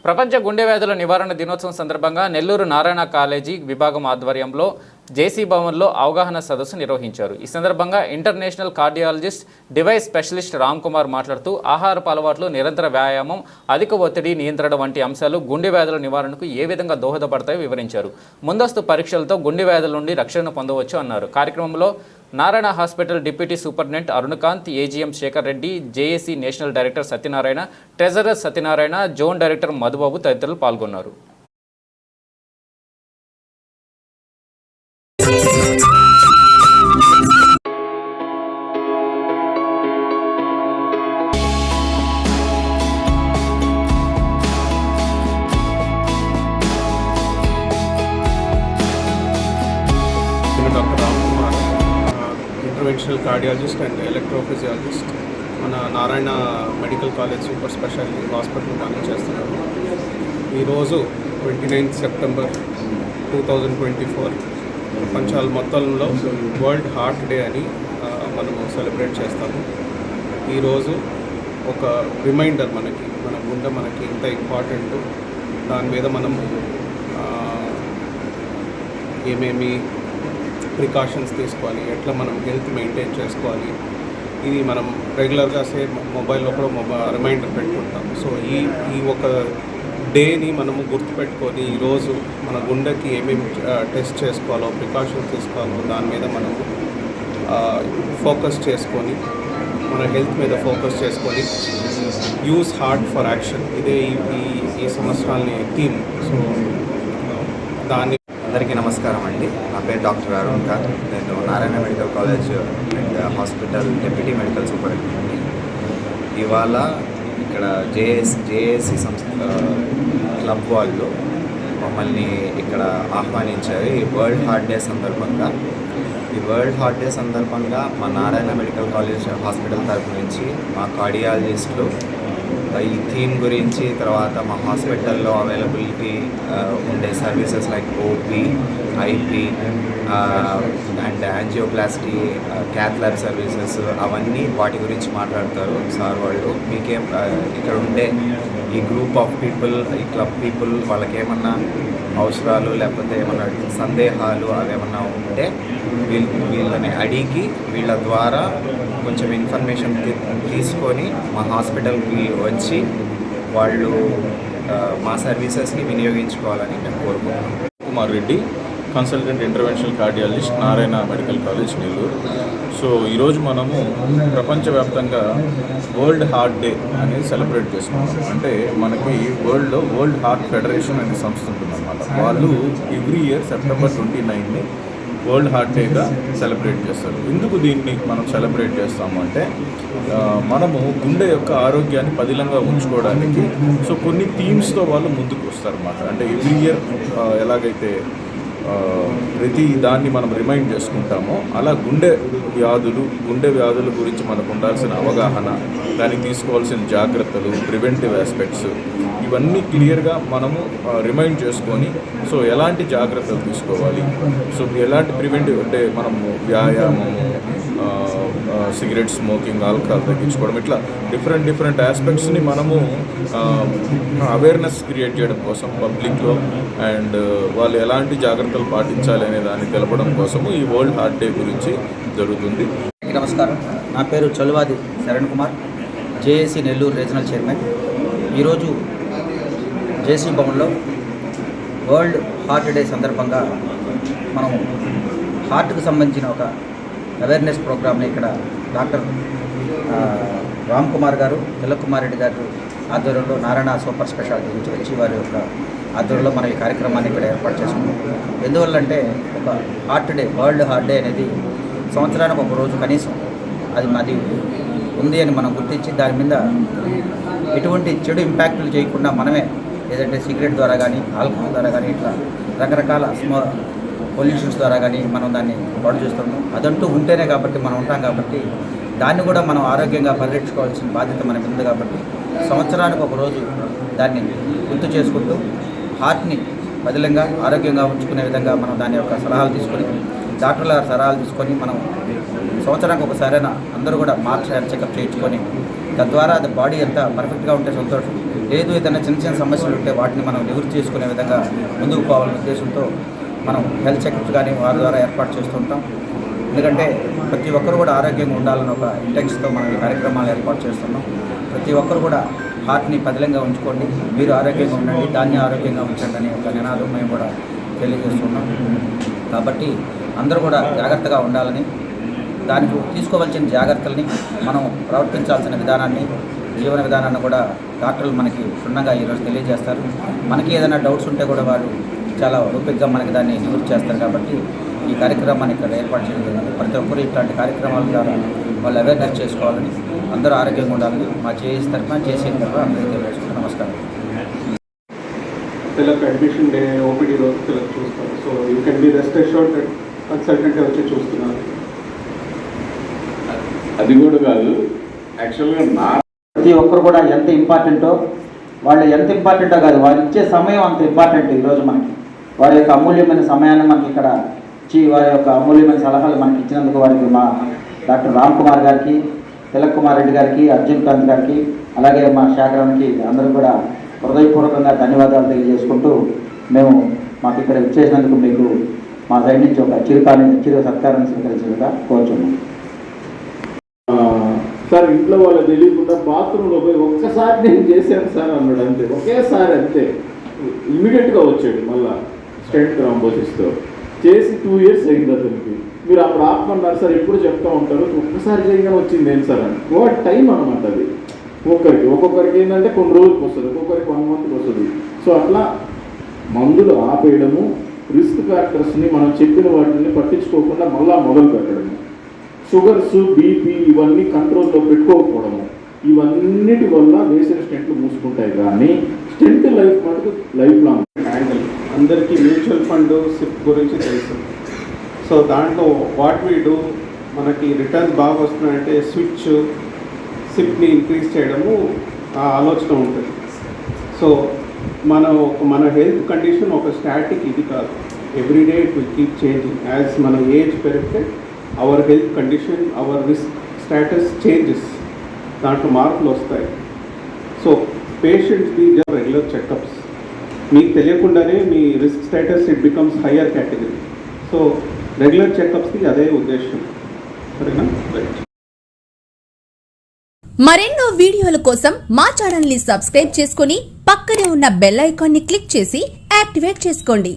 ప్రపంచ గుండె వ్యాధుల నివారణ దినోత్సవం సందర్భంగా నెల్లూరు నారాయణ కాలేజీ విభాగం ఆధ్వర్యంలో జేసీ భవన్లో అవగాహన సదస్సు నిర్వహించారు. ఈ సందర్భంగా international cardiologist device specialist Ram Kumar మాట్లాడుతూ ఆహారపు అలవాట్లు, నిరంతర వ్యాయామం, అధిక ఒత్తిడి నియంత్రణ వంటి అంశాలు గుండె వ్యాధుల నివారణకు ఏ విధంగా దోహదపడతాయో వివరించారు. ముందస్తు పరీక్షలతో గుండె వ్యాధుల నుండి రక్షణ పొందవచ్చు అన్నారు. కార్యక్రమంలో Narayana hospital deputy superintendent Arunakanth, AGM Shekar Reddy, JAC national director Satyanarayana, treasurer Satyanarayana, zone director Madhubabu తదితరులు పాల్గొన్నారు. Doctor Ram Kumar, interventional cardiologist and electrophysiologist, మన Narayana medical college super speciality hospital పనిచేస్తున్నాను. ఈరోజు 29 సెప్టెంబర్ 2024 ప్రపంచాల మొత్తంలో వరల్డ్ హార్ట్ డే అని మనము సెలబ్రేట్ చేస్తాము. ఈరోజు ఒక రిమైండర్, మన గుండె మనకి ఎంత ఇంపార్టెంట్, దాని మీద మనము ఏమేమి ప్రికాషన్స్ తీసుకోవాలి, ఎట్లా మనం హెల్త్ మెయింటైన్ చేసుకోవాలి, ఇది మనం రెగ్యులర్గా మొబైల్లో కూడా రిమైండర్ పెట్టుకుంటాం. సో ఈ ఒక డేని మనము గుర్తుపెట్టుకొని ఈరోజు మన గుండెకి ఏమేమి టెస్ట్ చేసుకోవాలో, ప్రికాషన్స్ తీసుకోవాలో దాని మీద మనము ఫోకస్ చేసుకొని, మన హెల్త్ మీద ఫోకస్ చేసుకొని యూజ్ హార్ట్ ఫర్ యాక్షన్, ఇదే ఈ సంవత్సరాలని థీమ్. సో దాన్ని అందరికీ నమస్కారం అండి. నా పేరు డాక్టర్ అరుణకాంత్. నేను Narayana medical college and hospital deputy medical superintendent. ఇవాళ ఇక్కడ జేఏసీ సంస్థ క్లబ్ వాళ్ళు మమ్మల్ని ఇక్కడ ఆహ్వానించారు ఈ వరల్డ్ హార్ట్ డే సందర్భంగా. ఈ వరల్డ్ హార్ట్ డే సందర్భంగా మా నారాయణ మెడికల్ కాలేజ్ హాస్పిటల్ తరఫు నుంచి మా కార్డియాలజిస్టులు ఈ థీమ్ గురించి, తర్వాత మా హాస్పిటల్లో అవైలబిలిటీ ఉండే services like OP, IP and angioplasty, cath lab services, అవన్నీ వాటి గురించి మాట్లాడతారు సార్ వాళ్ళు. మీకేం ఇక్కడ ఉండే ఈ గ్రూప్ ఆఫ్ పీపుల్, ఈ క్లబ్ పీపుల్, వాళ్ళకి ఏమన్నా అవసరాలు లేకపోతే ఏమన్నా సందేహాలు అవేమన్నా ఉంటే వీళ్ళని అడిగి వీళ్ళ ద్వారా కొంచెం ఇన్ఫర్మేషన్ తీసుకొని మా హాస్పిటల్కి వచ్చి వాళ్ళు మా సర్వీసెస్ని వినియోగించుకోవాలని మేము కోరుకుంటున్నాం. Kumar Reddy, consultant interventional cardiologist, Narayana medical college, Nellore. So ఈరోజు మనము ప్రపంచవ్యాప్తంగా వరల్డ్ హార్ట్ డే అనేది సెలబ్రేట్ చేసుకుంటాం. అంటే మనకి వరల్డ్లో వరల్డ్ హార్ట్ ఫెడరేషన్ అనే సంస్థ ఉంటుందన్నమాట. వాళ్ళు ఎవ్రీ ఇయర్ సెప్టెంబర్ 29ని వరల్డ్ హార్ట్ డేగా సెలబ్రేట్ చేస్తారు. ఎందుకు దీన్ని మనం సెలబ్రేట్ చేస్తాము అంటే మనము గుండె యొక్క ఆరోగ్యాన్ని పదిలంగా ఉంచుకోవడానికి సో కొన్ని థీమ్స్తో వాళ్ళు ముందుకు వస్తారన్నమాట. అంటే ఎవ్రీ ఇయర్ ఎలాగైతే ప్రతి దాన్ని మనం రిమైండ్ చేసుకుంటామో అలా గుండె వ్యాధుల గురించి మనకు ఉండాల్సిన అవగాహన, దానికి తీసుకోవాల్సిన జాగ్రత్తలు, ప్రివెంటివ్ ఆస్పెక్ట్స్, ఇవన్నీ క్లియర్గా మనము రిమైండ్ చేసుకొని సో ఎలాంటి జాగ్రత్తలు తీసుకోవాలి, సో ఎలాంటి ప్రివెంటివ్ అంటే మనము వ్యాయామము, సిగరెట్ స్మోకింగ్, ఆల్కహాల్ తగ్గించుకోవడం, ఇట్లా డిఫరెంట్ ఆస్పెక్ట్స్ని మనము అవేర్నెస్ క్రియేట్ చేయడం కోసం పబ్లిక్లో అండ్ వాళ్ళు ఎలాంటి జాగ్రత్తలు పాటించాలి అనే దాన్ని తెలపడం కోసము ఈ వరల్డ్ హార్ట్ డే గురించి జరుగుతుంది. నమస్కారం, నా పేరు Chaluvadi Saran Kumar, JAC Nellore regional chairman. ఈరోజు జేసీ భవన్లో వరల్డ్ హార్ట్ డే సందర్భంగా మనం హార్ట్కి సంబంధించిన ఒక అవేర్నెస్ ప్రోగ్రామ్ని ఇక్కడ డాక్టర్ రామ్ కుమార్ గారు, తిలక్ కుమార్ రెడ్డి గారు ఆధ్వర్యంలో నారాయణ సూపర్ స్పెషాలిటీ నుంచి వచ్చి వారి యొక్క ఆధ్వర్యంలో మనం ఈ కార్యక్రమాన్ని ఇక్కడ ఏర్పాటు చేసుకున్నాం. ఎందువల్లంటే ఒక heart day, world heart day అనేది సంవత్సరానికి ఒక రోజు కనీసం అది ఉంది అని మనం గుర్తించి దాని మీద ఎటువంటి చెడు ఇంపాక్టులు చేయకుండా మనమే ఏదంటే సిగరెట్ ద్వారా కానీ, ఆల్కహాల్ ద్వారా కానీ, ఇట్లా రకరకాల పొల్యూషన్స్ ద్వారా కానీ మనం దాన్ని పాడు చేస్తున్నాం. అదంటూ ఉంటేనే కాబట్టి మనం ఉంటాం కాబట్టి దాన్ని కూడా మనం ఆరోగ్యంగా పరిరక్షించుకోవాల్సిన బాధ్యత మనకు ఉంది. కాబట్టి సంవత్సరానికి ఒక రోజు దాన్ని గుర్తు చేసుకుంటూ హార్ట్ని బదిలంగా ఆరోగ్యంగా ఉంచుకునే విధంగా మనం దాని యొక్క సలహాలు తీసుకొని, డాక్టర్ల సలహాలు తీసుకొని మనం సంవత్సరానికి ఒకసారైనా అందరూ కూడా మార్చ్ చెకప్ చేయించుకొని తద్వారా అది బాడీ ఎంత పర్ఫెక్ట్గా ఉంటే సంతోషం, లేదు ఏదైనా చిన్న చిన్న సమస్యలు ఉంటే వాటిని మనం నివృత్తి చేసుకునే విధంగా ముందుకు పోవాలనే ఉద్దేశంతో మనం హెల్త్ చెకప్స్ కానీ వారి ద్వారా ఏర్పాటు చేస్తుంటాం. ఎందుకంటే ప్రతి ఒక్కరు కూడా ఆరోగ్యంగా ఉండాలని ఒక ఇంటెన్షన్తో మనం ఈ కార్యక్రమాలు ఏర్పాటు చేస్తున్నాం. ప్రతి ఒక్కరు కూడా హార్ట్ని పదిలంగా ఉంచుకోండి, మీరు ఆరోగ్యంగా ఉండండి, దాన్ని ఆరోగ్యంగా ఉంచండి అనే ఒక నినాదం మేము కూడా తెలియజేస్తున్నాం. కాబట్టి అందరూ కూడా జాగ్రత్తగా ఉండాలని, దానికి తీసుకోవాల్సిన జాగ్రత్తల్ని, మనం ప్రవర్తించాల్సిన విధానాన్ని, జీవన విధానాన్ని కూడా డాక్టర్లు మనకి క్షుణ్ణంగా ఈరోజు తెలియజేస్తారు. మనకి ఏదైనా డౌట్స్ ఉంటే కూడా వాళ్ళు చాలా ఓపికగా మనకి దాన్ని నివృత్తి చేస్తారు. కాబట్టి ఈ కార్యక్రమాన్ని ఇక్కడ ఏర్పాటు చేయడం జరిగింది. ప్రతి ఒక్కరు ఇట్లాంటి కార్యక్రమాల ద్వారా వాళ్ళు అవేర్నెస్ చేసుకోవాలని, అందరూ ఆరోగ్యంగా ఉండాలని మా జేఏసీ తరఫున తరఫున అందరికీ తెలియజేసుకుంటాం. నమస్కారం. తిలక్ అడ్మిషన్ డే ఓపీడీ రోజు తిలక్ చూస్తారు. So you can be rest assured that consultant వచ్చి చూస్తున్నారు. అది కూడా కాదు, యాక్చువల్గా ప్రతి ఒక్కరు కూడా ఎంత ఇంపార్టెంటో, వాళ్ళు ఎంత ఇంపార్టెంటో కాదు, వారు ఇచ్చే సమయం అంత ఇంపార్టెంట్. ఈరోజు మనకి వారి యొక్క అమూల్యమైన సమయాన్ని మనకి ఇక్కడ ఇచ్చి వారి యొక్క అమూల్యమైన సలహాలు మనకి ఇచ్చినందుకు వారికి మా డాక్టర్ రామ్ కుమార్ గారికి, తిలక్ కుమార్ రెడ్డి గారికి, అర్జున్ కాంత్ గారికి, అలాగే మా శాఖరానికి అందరూ కూడా హృదయపూర్వకంగా ధన్యవాదాలు తెలియజేసుకుంటూ మేము మాకు ఇక్కడ ఇచ్చేసినందుకు మీకు మా సైడ్ నుంచి ఒక చిరు సత్కారం స్వీకరించగా కోరుచున్నాం. సార్ ఇంట్లో వాళ్ళు తెలియకుండా బాత్రూంలో పోయి ఒక్కసారి నేను చేశాను సార్ అన్నాడు, అంతే, ఒకేసారి అంతే. ఇమీడియట్గా వచ్చాడు మళ్ళా స్టెంట్ థ్రాంబోసిస్తో. చేసి 2 years అయింది అతనికి. మీరు అప్పుడు ఆపమన్నారు సార్, ఎప్పుడు చెప్తా ఉంటారు, ఒక్కసారి చేయగానే వచ్చింది ఏంటి సార్ అని. వాట్ టైం అనమాట అది. ఒక్కొక్కరికి ఏంటంటే కొన్ని రోజులకు వస్తుంది, ఒక్కొక్కరికి 1 monthకి వస్తుంది. సో అట్లా మందులు ఆపేయడము, రిస్క్ ఫ్యాక్టర్స్ని మనం చెప్పిన వాటిని పట్టించుకోకుండా మళ్ళా మొదలు పెట్టడము, షుగర్స్, బీపీ ఇవన్నీ కంట్రోల్లో పెట్టుకోకపోవడము, ఇవన్నిటి వల్ల వేసిన స్టెంట్లు మూసుకుంటాయి. కానీ స్టెంట్ లైఫ్ మటుకు లైఫ్ లాంగ్ హ్యాండిల్. అందరికీ మ్యూచువల్ ఫండ్, సిప్ గురించి తెలుసు. సో దాంట్లో వాట్ వీ డూ, మనకి రిటర్న్స్ బాగా వస్తున్నాయంటే స్విచ్, సిప్ని ఇంక్రీజ్ చేయడము ఆ ఆలోచన ఉంటుంది. సో మన హెల్త్ కండిషన్ ఒక స్టాటిక్ ఇది కాదు, everyday it will keep changing. As మన ఏజ్ పెరిగితే our health condition, our risk status changes, దాంట్లో మార్పులు వస్తాయి. So patients be regular checkups. మీకు తెలియకుండానే మీ risk status it becomes higher category. So regular చెకప్స్కి అదే ఉద్దేశం. సరేనా? రైట్. మరెన్నో వీడియోల కోసం మా ఛానల్ ని సబ్స్క్రైబ్ చేసుకుని పక్కనే ఉన్న బెల్ ఐకాన్ ని క్లిక్ చేసి యాక్టివేట్ చేసుకోండి.